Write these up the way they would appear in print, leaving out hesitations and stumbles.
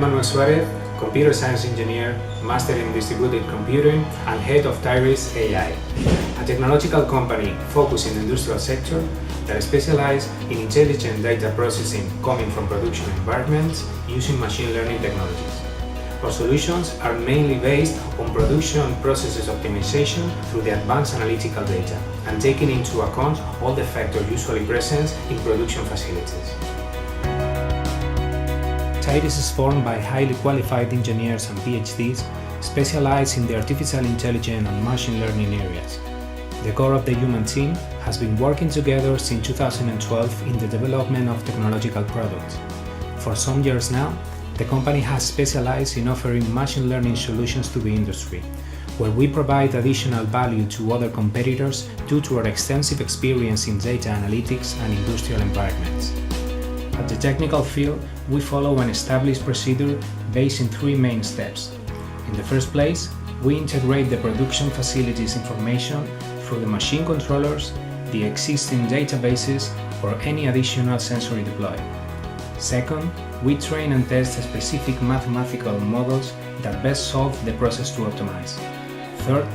Manuel Suarez, computer science engineer, master in distributed computing, and head of Tyris AI, a technological company focused in the industrial sector that specializes in intelligent data processing coming from production environments using machine learning technologies. Our solutions are mainly based on production processes optimization through the advanced analytical data and taking into account all the factors usually present in production facilities. Tyris is formed by highly qualified engineers and PhDs specialized in the artificial intelligence and machine learning areas. The core of the human team has been working together since 2012 in the development of technological products. For some years now, the company has specialized in offering machine learning solutions to the industry, where we provide additional value to other competitors due to our extensive experience in data analytics and industrial environments. At the technical field, we follow an established procedure based in three main steps. In the first place, we integrate the production facilities information through the machine controllers, the existing databases, or any additional sensory deploy. Second, we train and test specific mathematical models that best solve the process to optimize. Third,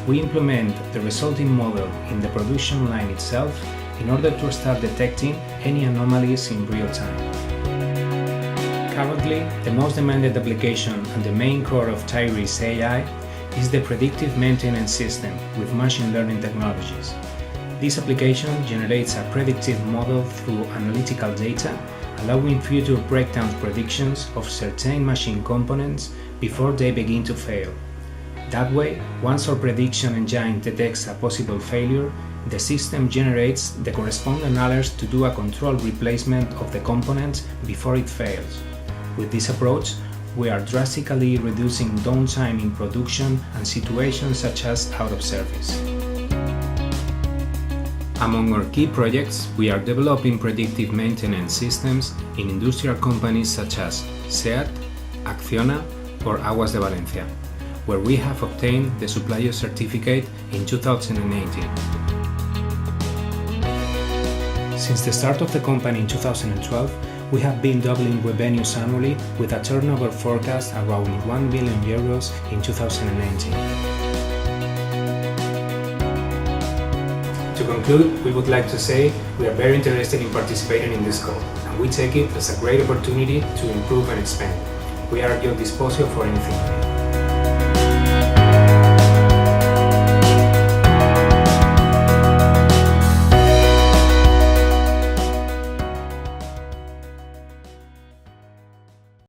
we implement the resulting model in the production line itself in order to start detecting any anomalies in real time. Currently, the most demanded application and the main core of Tyris AI is the predictive maintenance system with machine learning technologies. This application generates a predictive model through analytical data, allowing future breakdown predictions of certain machine components before they begin to fail. That way, once our prediction engine detects a possible failure, the system generates the corresponding alerts to do a controlled replacement of the components before it fails. With this approach, we are drastically reducing downtime in production and situations such as out of service. Among our key projects, we are developing predictive maintenance systems in industrial companies such as SEAT, Acciona, or Aguas de Valencia, where we have obtained the supplier certificate in 2018. Since the start of the company in 2012, we have been doubling revenues annually with a turnover forecast around 1 billion euros in 2019. To conclude, we would like to say we are very interested in participating in this call, and we take it as a great opportunity to improve and expand. We are at your disposal for anything.